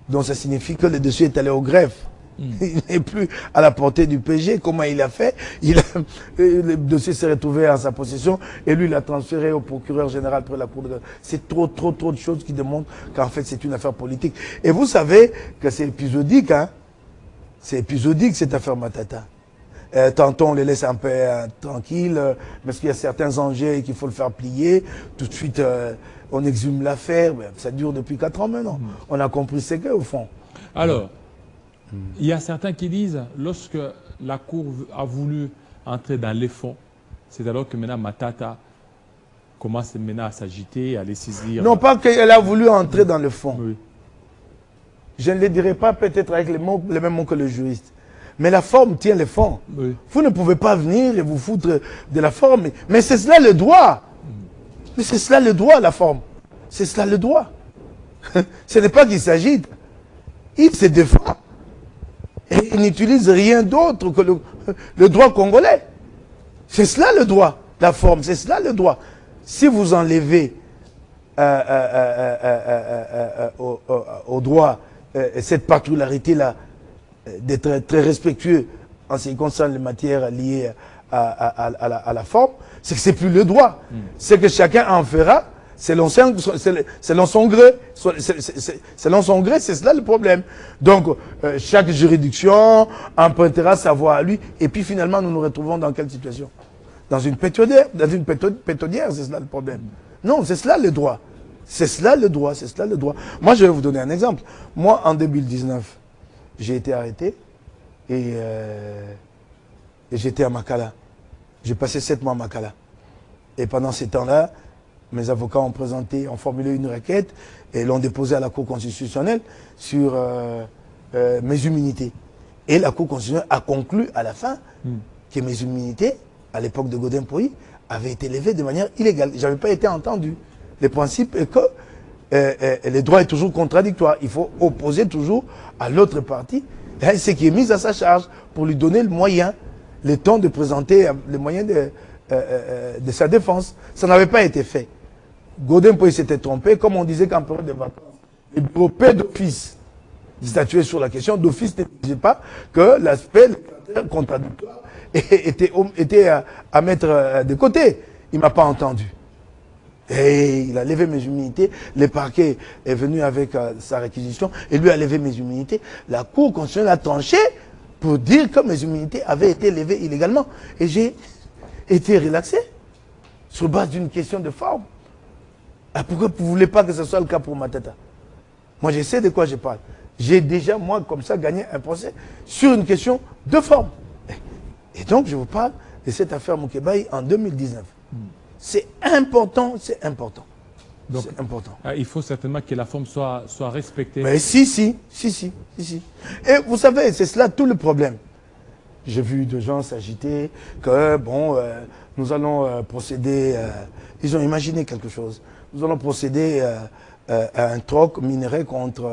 Donc ça signifie que le dossier est allé au greffe. Il n'est plus à la portée du PG. Comment il a fait? Le dossier s'est retrouvé en sa possession et lui l'a transféré au procureur général pour la Cour de cassation. C'est trop de choses qui démontrent qu'en fait c'est une affaire politique. Et vous savez que c'est épisodique, hein? C'est épisodique cette affaire Matata. Tantôt on les laisse un peu tranquilles, parce qu'il y a certains enjeux qu'il faut le faire plier. Tout de suite, on exhume l'affaire. Ça dure depuis 4 ans maintenant. On a compris ce qu'est au fond. Alors, il y a certains qui disent, lorsque la Cour a voulu entrer dans les fonds, c'est alors que maintenant Matata commence maintenant à s'agiter, à les saisir. Non pas qu'elle a voulu entrer dans le fond. Oui. Je ne le dirai pas peut-être avec les mêmes mots que le juriste. Mais la forme tient le fond. Oui. Vous ne pouvez pas venir et vous foutre de la forme. Mais c'est cela le droit. Mais c'est cela le droit, la forme. C'est cela le droit. Ce n'est pas qu'il s'agite. Il se défend. Et il n'utilise rien d'autre que le droit congolais. C'est cela le droit, la forme. C'est cela le droit. Si vous enlevez au droit cette particularité-là, d'être très respectueux en ce qui concerne les matières liées à la forme, c'est que c'est plus le droit. C'est que chacun en fera selon son gré. Selon son gré, c'est cela le problème. Donc, chaque juridiction empruntera sa voie à lui. Et puis finalement, nous nous retrouvons dans quelle situation? Dans une pétodière, c'est cela le problème. Non, c'est cela le droit. C'est cela le droit, c'est cela le droit. Moi, je vais vous donner un exemple. Moi, en 2019, j'ai été arrêté et j'étais à Makala. J'ai passé 7 mois à Makala. Et pendant ces temps-là, mes avocats ont formulé une requête et l'ont déposée à la Cour constitutionnelle sur mes immunités. Et la Cour constitutionnelle a conclu à la fin que mes immunités, à l'époque de Godin Poyi, avaient été levées de manière illégale. Je n'avais pas été entendu. Le principe est que le droit est toujours contradictoire. Il faut opposer toujours à l'autre partie ce qui est mis à sa charge pour lui donner le moyen, le temps de présenter les moyens de sa défense. Ça n'avait pas été fait. Godin s'était trompé, comme on disait qu'en période de vacances, les bureaux paient d'office statuer sur la question. D'office ne disait pas que l'aspect contradictoire était à mettre de côté. Il ne m'a pas entendu. Et il a levé mes immunités. Le parquet est venu avec sa réquisition et lui a levé mes immunités. La Cour constitutionnelle a tranché pour dire que mes immunités avaient été levées illégalement. Et j'ai été relaxé sur base d'une question de forme. Pourquoi vous ne voulez pas que ce soit le cas pour Matata? Moi, je sais de quoi je parle. J'ai déjà, moi, comme ça, gagné un procès sur une question de forme. Et donc, je vous parle de cette affaire Moukébaï en 2019. C'est important, c'est important. Donc, c'est important. Il faut certainement que la forme soit respectée. Mais si. Et vous savez, c'est cela tout le problème. J'ai vu des gens s'agiter, que bon, nous allons procéder, ils ont imaginé quelque chose. Nous allons procéder à un troc minerai contre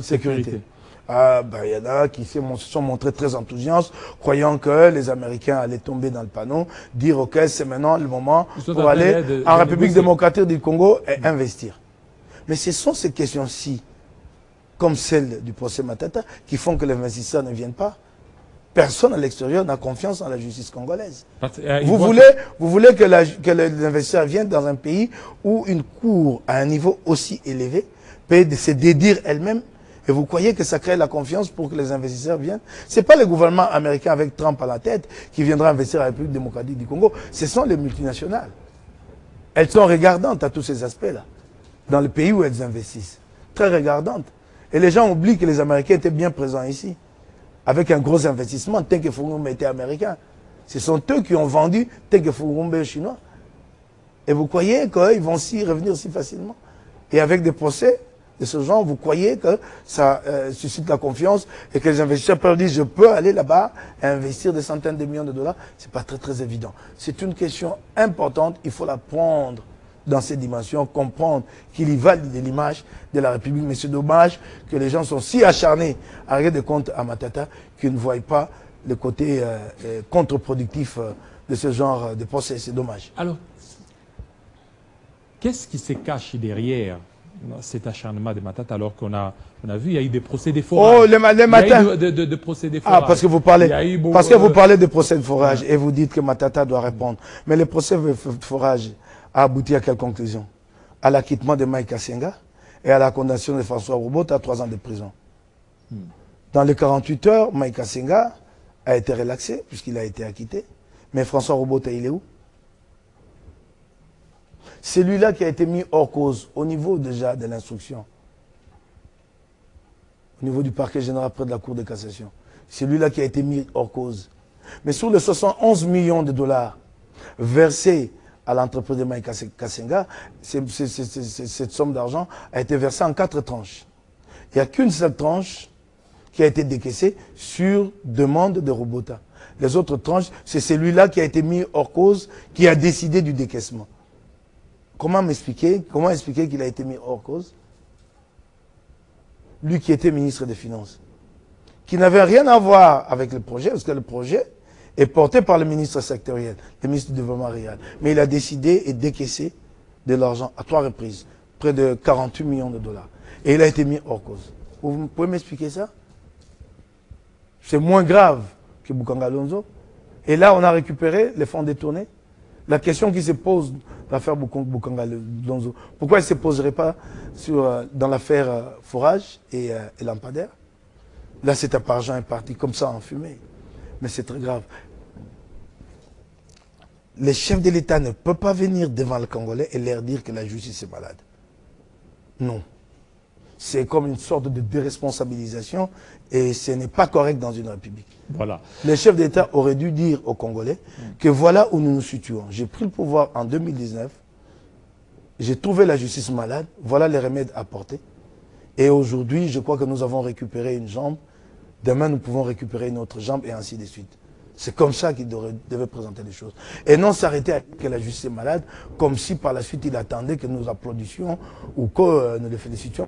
sécurité. Il y en a qui se sont montrés très enthousiastes, croyant que les Américains allaient tomber dans le panneau, dire ok, c'est maintenant le moment pour aller en République démocratique du Congo et investir. Mais ce sont ces questions-ci, comme celle du procès Matata, qui font que les investisseurs ne viennent pas. Personne à l'extérieur n'a confiance en la justice congolaise. Vous voulez que les investisseurs viennent dans un pays où une cour à un niveau aussi élevé peut se dédire elle-même, et vous croyez que ça crée la confiance pour que les investisseurs viennent? Ce n'est pas le gouvernement américain avec Trump à la tête qui viendra investir à la République démocratique du Congo, ce sont les multinationales. Elles sont regardantes à tous ces aspects-là, dans le pays où elles investissent. Très regardantes. Et les gens oublient que les Américains étaient bien présents ici, avec un gros investissement. Tenke Fungoumbe était américain. Ce sont eux qui ont vendu Tenke Fungoumbe aux Chinois. Et vous croyez qu'ils vont revenir si facilement? Et avec des procès de ce genre, vous croyez que ça suscite la confiance et que les investisseurs peuvent dire je peux aller là-bas et investir des centaines de millions de dollars? Ce n'est pas très très évident. C'est une question importante, il faut la prendre dans ces dimensions, comprendre qu'il y va de l'image de la République. Mais c'est dommage que les gens sont si acharnés à régler des comptes à Matata qu'ils ne voient pas le côté contre-productif de ce genre de procès. C'est dommage. Alors, qu'est-ce qui se cache derrière cet acharnement de Matata alors qu'on a vu, il y a eu des procédés forages. Oh, les matins. Il y a eu de procédés forages. Ah, parce que vous parlez, vous parlez de procès de forage et vous dites que Matata doit répondre. Mais le procès de forage a abouti à quelle conclusion? À l'acquittement de Mike Kassenga et à la condamnation de François Robot à 3 ans de prison. Dans les 48 heures, Mike Kassenga a été relaxé puisqu'il a été acquitté. Mais François Robot, il est où? Celui-là qui a été mis hors cause au niveau déjà de l'instruction, au niveau du parquet général près de la Cour de cassation. Celui-là qui a été mis hors cause. Mais sur les 71 millions de dollars versés à l'entreprise de Mike Kassenga, cette somme d'argent a été versée en 4 tranches. Il n'y a qu'une seule tranche qui a été décaissée sur demande de Robota. Les autres tranches, c'est celui-là qui a été mis hors cause, qui a décidé du décaissement. Comment expliquer qu'il a été mis hors cause? Lui qui était ministre des Finances, qui n'avait rien à voir avec le projet, parce que le projet est porté par le ministre sectoriel, le ministre du Développement rural. Mais il a décidé et décaissé de l'argent à 3 reprises, près de 48 millions de dollars. Et il a été mis hors cause. Vous pouvez m'expliquer ça? C'est moins grave que Bukanga Lonzo. Et là, on a récupéré les fonds détournés. La question qui se pose dans l'affaire Bukanga Lonzo, pourquoi elle ne se poserait pas dans l'affaire Forage et Lampadaire? Là, cet argent est parti comme ça en fumée. Mais c'est très grave. Les chefs de l'État ne peuvent pas venir devant le Congolais et leur dire que la justice est malade. Non. C'est comme une sorte de déresponsabilisation et ce n'est pas correct dans une république. Voilà. Les chefs d'État auraient dû dire aux Congolais que voilà où nous nous situons. J'ai pris le pouvoir en 2019, j'ai trouvé la justice malade, voilà les remèdes apportés. Et aujourd'hui, je crois que nous avons récupéré une jambe. Demain, nous pouvons récupérer une autre jambe et ainsi de suite. C'est comme ça qu'il devait présenter les choses. Et non s'arrêter à dire que la justice est malade, comme si par la suite il attendait que nous applaudissions ou que nous le félicitions.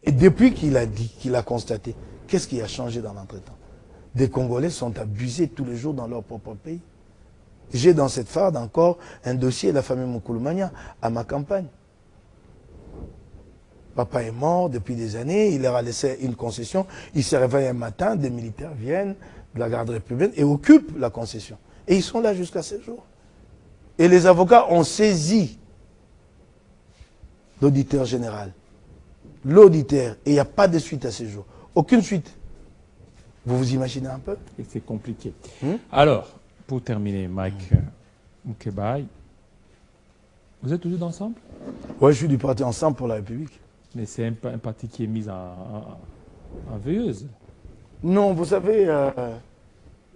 Et depuis qu'il a dit, qu'il a constaté, qu'est-ce qui a changé dans l'entretemps? Des Congolais sont abusés tous les jours dans leur propre pays. J'ai dans cette farde encore un dossier de la famille Moukoulomania à ma campagne. Papa est mort depuis des années, il leur a laissé une concession. Il se réveille un matin, des militaires viennent de la garde républicaine et occupent la concession. Et ils sont là jusqu'à ce jour. Et les avocats ont saisi l'auditeur général. L'auditeur. Et il n'y a pas de suite à ce jour. Aucune suite. Vous vous imaginez un peu? Et c'est compliqué. Alors, pour terminer, Mike Moukebaye, vous êtes toujours ensemble? Oui, je suis du parti Ensemble pour la République. Mais c'est un parti qui est mis en veilleuse. Non, vous savez,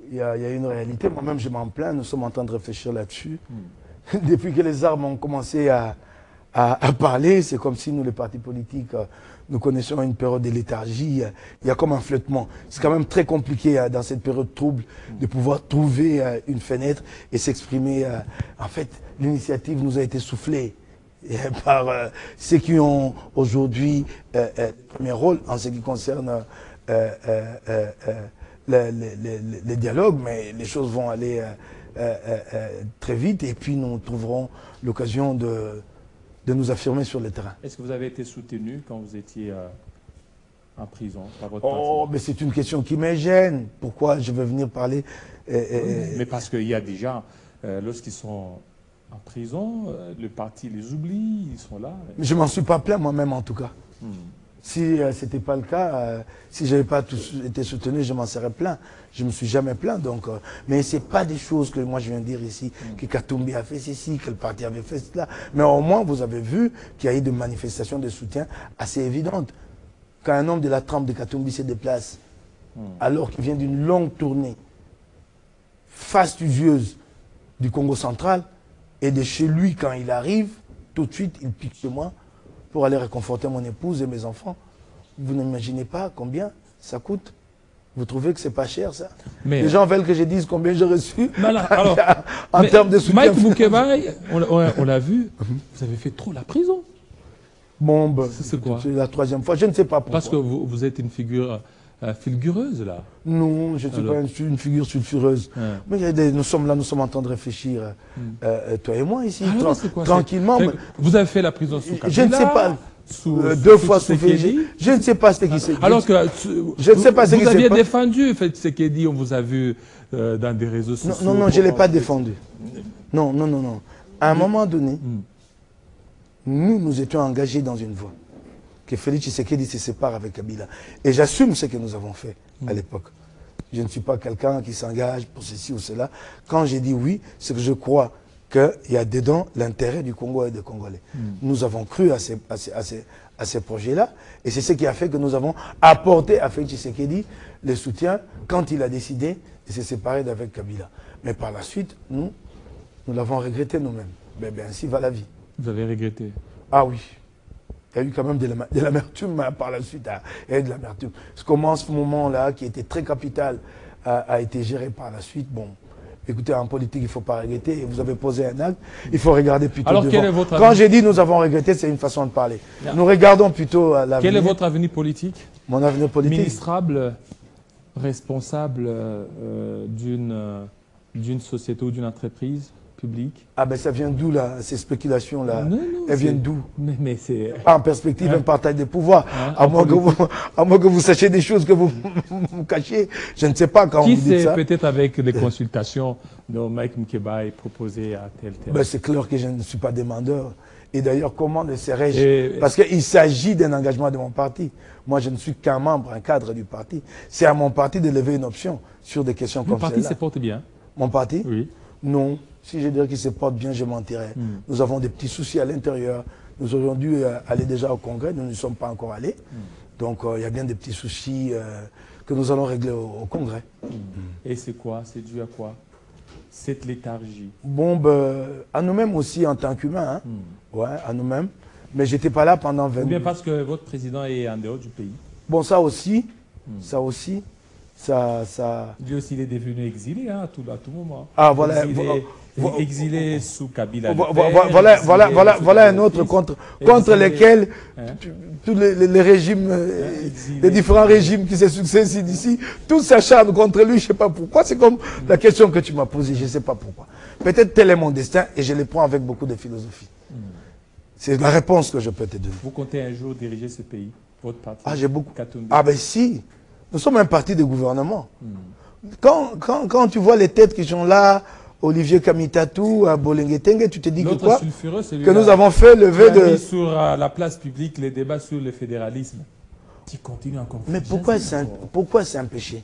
il y a une réalité. Moi-même, je m'en plains. Nous sommes en train de réfléchir là-dessus. Depuis que les armes ont commencé à parler, c'est comme si nous, les partis politiques, nous connaissions une période de léthargie. Il y a comme un flottement. C'est quand même très compliqué dans cette période trouble de pouvoir trouver une fenêtre et s'exprimer. En fait, l'initiative nous a été soufflée par ceux qui ont aujourd'hui le premier rôle en ce qui concerne les dialogues, mais les choses vont aller très vite et puis nous trouverons l'occasion de nous affirmer sur le terrain. Est-ce que vous avez été soutenu quand vous étiez en prison par votre parti? Mais c'est une question qui me gêne. Pourquoi je veux venir parler Mais parce qu'il y a des gens, lorsqu'ils sont en prison, le parti les oublie, ils sont là. Je ne m'en suis pas plaint moi-même en tout cas. Si ce n'était pas le cas, si je n'avais pas été soutenu, je m'en serais plaint. Je ne me suis jamais plaint. Donc, mais ce n'est pas des choses que moi je viens de dire ici, que Katumbi a fait ceci, que le parti avait fait cela. Mais au moins, vous avez vu qu'il y a eu des manifestations de soutien assez évidentes. Quand un homme de la trempe de Katumbi se déplace, alors qu'il vient d'une longue tournée fastidieuse du Congo central, et de chez lui, quand il arrive, tout de suite, il pique chez moi pour aller réconforter mon épouse et mes enfants. Vous n'imaginez pas combien ça coûte? Vous trouvez que c'est pas cher, ça? Mais les gens veulent que je dise combien j'ai reçu en termes de soutien. Mike Moukebaye, on l'a vu, vous avez fait trop la prison. Bon, ben, c'est quoi? C'est la 3e fois, je ne sais pas pourquoi. Parce que vous êtes une figure fulgureuse, là. Non, je ne suis pas une figure sulfureuse. Mais nous sommes là, nous sommes en train de réfléchir, toi et moi, ici, tranquillement. Vous avez fait la prison sous Kabila? Je ne sais pas. 2 fois sous Félix. Je ne sais pas ce qui s'est dit. Alors que je ne sais pas ce qui vous aviez défendu Tshisekedi, on vous a vu dans des réseaux sociaux. Non, non, je ne l'ai pas défendu. Non, non, non, non. À un moment donné, nous étions engagés dans une voie. Que Félix Tshisekedi se sépare avec Kabila. Et j'assume ce que nous avons fait à l'époque. Je ne suis pas quelqu'un qui s'engage pour ceci ou cela. Quand j'ai dit oui, c'est que je crois qu'il y a dedans l'intérêt du Congo et des Congolais. Nous avons cru à ces projets-là. Et c'est ce qui a fait que nous avons apporté à Félix Tshisekedi le soutien quand il a décidé de se séparer d'avec Kabila. Mais par la suite, nous l'avons regretté nous-mêmes. Mais bien, ainsi va la vie. Vous avez regretté? Ah oui. Il y a eu quand même de l'amertume par la suite. Il y a eu de l'amertume. Comment ce moment-là, qui était très capital, a été géré par la suite. Bon, écoutez, en politique, il ne faut pas regretter. Vous avez posé un acte, il faut regarder plutôt devant. Quel est votre avenir? Quand j'ai dit nous avons regretté, c'est une façon de parler. Nous regardons plutôt l'avenir. Quel est votre avenir politique? Mon avenir politique? Ministrable, responsable d'une société ou d'une entreprise publique? Ah ben ça vient d'où là, ces spéculations-là? Elles viennent d'où? Mais c'est... En perspective, un partage de pouvoir. À moins que vous sachiez des choses que vous cachez. Je ne sais pas quand vous dites ça. Peut-être avec les consultations de Mike Moukebaye proposées à tel. Ben c'est clair que je ne suis pas demandeur. Et d'ailleurs, comment le serais-je? Parce qu'il s'agit d'un engagement de mon parti. Moi, je ne suis qu'un membre, un cadre du parti. C'est à mon parti de lever une option sur des questions comme celle-là. Mon parti se porte bien? Mon parti? Oui. Non. Si je dirais qu'il se porte bien, je mentirais. Nous avons des petits soucis à l'intérieur. Nous aurions dû aller déjà au Congrès, nous n'y sommes pas encore allés. Donc il y a bien des petits soucis que nous allons régler au Congrès. Et c'est quoi? C'est dû à quoi? Cette léthargie? Bon, ben, à nous-mêmes aussi en tant qu'humains. Hein. Ouais, à nous-mêmes. Mais je n'étais pas là pendant 20 ans. Ou bien parce que votre président est en dehors du pays? Bon, ça aussi. Ça aussi. Lui aussi, il est devenu exilé à tout moment. Ah, voilà. Exilé sous Kabila. Voilà un autre contre lesquels tous les régimes, les différents régimes qui se succèdent ici, tous s'acharnent contre lui, je ne sais pas pourquoi. C'est comme la question que tu m'as posée, je ne sais pas pourquoi. Peut-être tel est mon destin et je le prends avec beaucoup de philosophie. C'est la réponse que je peux te donner. Vous comptez un jour diriger ce pays, votre parti? Ah, j'ai beaucoup. Ah ben si, nous sommes un parti de gouvernement. Quand tu vois les têtes qui sont là, Olivier Kamitatou, à Bolengetenge, tu te dis que quoi? Que nous avons fait lever de... sur la place publique les débats sur le fédéralisme. Tu continues encore. Mais pourquoi c'est un péché?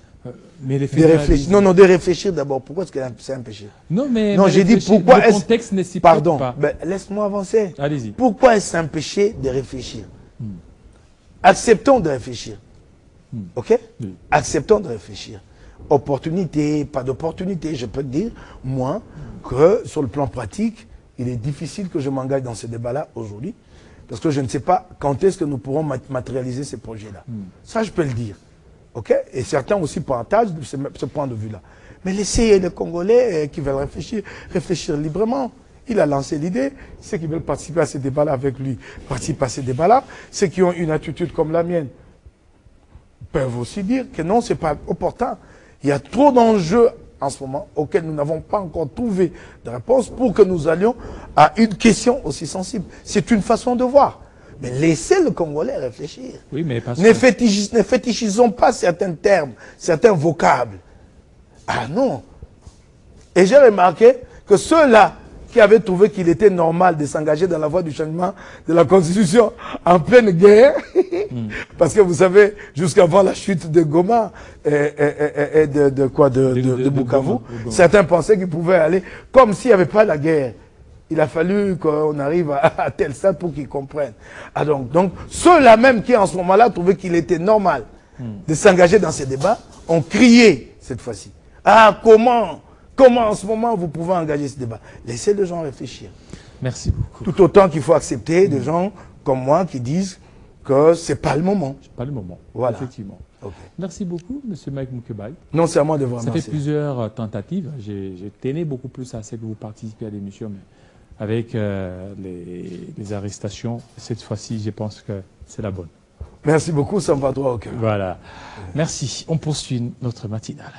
Mais les de réfléchir. Non, de réfléchir d'abord. Pourquoi est-ce que c'est un péché? Non, mais j'ai dit pourquoi le contexte ne s'y prête pas. Ben, laisse-moi avancer. Allez-y. Pourquoi est-ce un péché de réfléchir? Acceptons de réfléchir. Ok? Acceptons de réfléchir. Opportunité, pas d'opportunité. Je peux te dire, moi, que sur le plan pratique, il est difficile que je m'engage dans ce débat-là aujourd'hui, parce que je ne sais pas quand est-ce que nous pourrons matérialiser ces projets-là. Ça, je peux le dire. Ok? Et certains aussi partagent ce point de vue-là. Mais laissez les Congolais qui veulent réfléchir librement. Il a lancé l'idée. Ceux qui veulent participer à ces débats-là avec lui participent à ces débats-là. Ceux qui ont une attitude comme la mienne peuvent aussi dire que non, ce n'est pas opportun. Il y a trop d'enjeux en ce moment auxquels nous n'avons pas encore trouvé de réponse pour que nous allions à une question aussi sensible. C'est une façon de voir. Mais laissez le Congolais réfléchir. Oui, mais parce ne fétichisons pas certains termes, certains vocables. Ah non. Et j'ai remarqué que ceux-là qui avaient trouvé qu'il était normal de s'engager dans la voie du changement de la Constitution en pleine guerre, parce que vous savez, jusqu'avant la chute de Goma et de Bukavu, certains pensaient qu'ils pouvaient aller comme s'il n'y avait pas la guerre. Il a fallu qu'on arrive à tel stade pour qu'ils comprennent. Ah donc ceux-là même qui en ce moment-là trouvaient qu'il était normal de s'engager dans ces débats ont crié cette fois-ci. Ah, comment en ce moment vous pouvez engager ce débat? Laissez les gens réfléchir. Merci beaucoup. Tout autant qu'il faut accepter des gens comme moi qui disent que ce n'est pas le moment. C'est pas le moment, voilà. Effectivement. Okay. Merci beaucoup, M. Mike Mukebai. Non, c'est à moi de vous remercier. Ça fait plusieurs tentatives. J'ai tenu beaucoup plus à ce que vous participiez à l'émission, mais avec les arrestations, cette fois-ci, je pense que c'est la bonne. Merci beaucoup, ça me va droit au cœur. Voilà. Merci. On poursuit notre matinale.